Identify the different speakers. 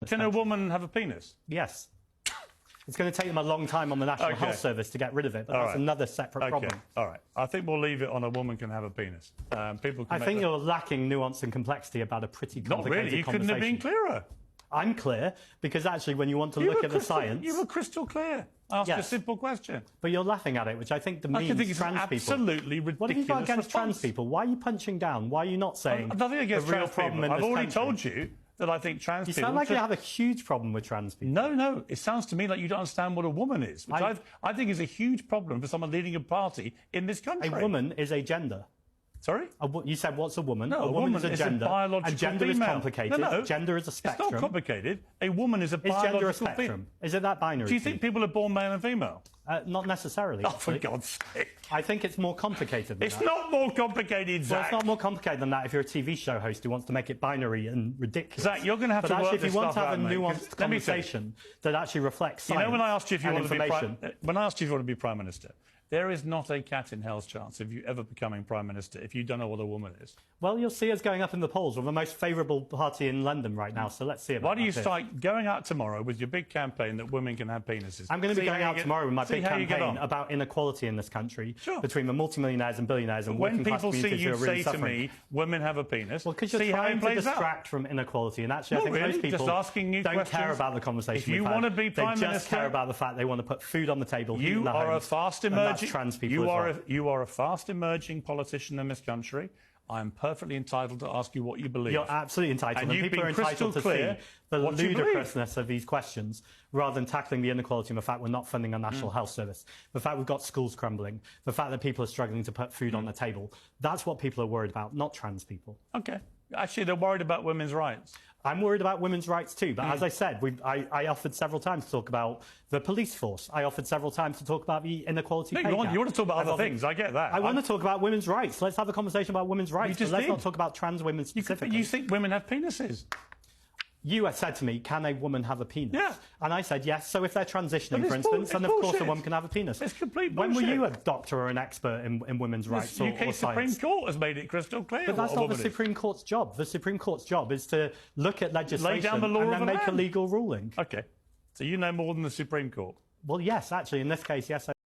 Speaker 1: Can a woman have a penis?
Speaker 2: Yes. It's going to take them a long time on the National Health Service to get rid of it, but that's another separate problem.
Speaker 1: All right. I think we'll leave it on a woman can have a penis. People can
Speaker 2: I think you're lacking nuance and complexity about a pretty complicated
Speaker 1: Not really. You couldn't have been clearer.
Speaker 2: I'm clear, because actually when you want to look at the science...
Speaker 1: You were crystal clear. Ask a simple question.
Speaker 2: But you're laughing at it, which I think demeans trans people.
Speaker 1: Absolutely ridiculous.
Speaker 2: What have you got against trans people? Why are you punching down? Why are you not saying
Speaker 1: nothing against
Speaker 2: the real
Speaker 1: trans
Speaker 2: problem
Speaker 1: people?
Speaker 2: in this
Speaker 1: I've already
Speaker 2: country?
Speaker 1: told you that I think trans people...
Speaker 2: You sound like you have a huge problem with trans people.
Speaker 1: No. It sounds to me like you don't understand what a woman is, which I think is a huge problem for someone leading a party in this country.
Speaker 2: A woman is a gender.
Speaker 1: Sorry?
Speaker 2: You said, what's a woman?
Speaker 1: No, a woman is a gender. And
Speaker 2: gender
Speaker 1: female.
Speaker 2: is complicated.
Speaker 1: No.
Speaker 2: Gender is a spectrum.
Speaker 1: It's not complicated. A woman is a biological...
Speaker 2: Is gender a spectrum? Is it that binary?
Speaker 1: Do you think people are born male and female?
Speaker 2: Not necessarily.
Speaker 1: Oh, for God's sake.
Speaker 2: I think it's more complicated than that.
Speaker 1: It's not more complicated, Zack.
Speaker 2: Well, it's not more complicated than that if you're a TV show host who wants to make it binary and ridiculous.
Speaker 1: Zack, you're going to have to work this stuff out,
Speaker 2: if you want to have a nuanced conversation that actually reflects science,
Speaker 1: you know, when I asked you if you want to be Prime Minister, there is not a cat in hell's chance of you ever becoming Prime Minister if you don't know what a woman is.
Speaker 2: Well, you'll see us going up in the polls. We're the most favourable party in London right now, so let's see about that.
Speaker 1: Why do you start going out tomorrow with your big campaign that women can have penises?
Speaker 2: I'm going to be going out tomorrow with my big campaign about inequality in this country between the multimillionaires and billionaires and working class communities who are really suffering.
Speaker 1: When people see you say to me, women have a penis,
Speaker 2: well, because you're trying to distract from inequality, and actually I think most people don't care about the conversation
Speaker 1: if you want to be Prime Minister,
Speaker 2: they just care about the fact they want to put food on the table.
Speaker 1: You are a fast emerging
Speaker 2: trans people.
Speaker 1: You are a fast emerging politician in this country. I am perfectly entitled to ask you what you believe.
Speaker 2: You're absolutely entitled. And people are entitled to see the ludicrousness of these questions rather than tackling the inequality and the fact we're not funding our National Health Service, the fact we've got schools crumbling, the fact that people are struggling to put food on the table. That's what people are worried about, not trans people.
Speaker 1: OK. Actually, they're worried about women's rights.
Speaker 2: I'm worried about women's rights too, but as I said, I offered several times to talk about the police force. I offered several times to talk about the inequality pay gap.
Speaker 1: You want to talk about other things, I get that.
Speaker 2: I want to talk about women's rights. Let's have a conversation about women's rights, but let's not talk about trans women specifically.
Speaker 1: You think women have penises?
Speaker 2: You said to me, can a woman have a penis?
Speaker 1: Yeah.
Speaker 2: And I said, yes. So if they're transitioning, for instance, then of course a woman can have a penis.
Speaker 1: It's complete bullshit.
Speaker 2: When were you a doctor or an expert in women's rights or
Speaker 1: UK
Speaker 2: science?
Speaker 1: Supreme Court has made it crystal clear.
Speaker 2: But that's not the Supreme Court's job. The Supreme Court's job is to look at legislation
Speaker 1: lay down the law
Speaker 2: and then
Speaker 1: of the
Speaker 2: make
Speaker 1: land.
Speaker 2: a legal ruling.
Speaker 1: OK. So you know more than the Supreme Court?
Speaker 2: Well, yes, actually, in this case, yes,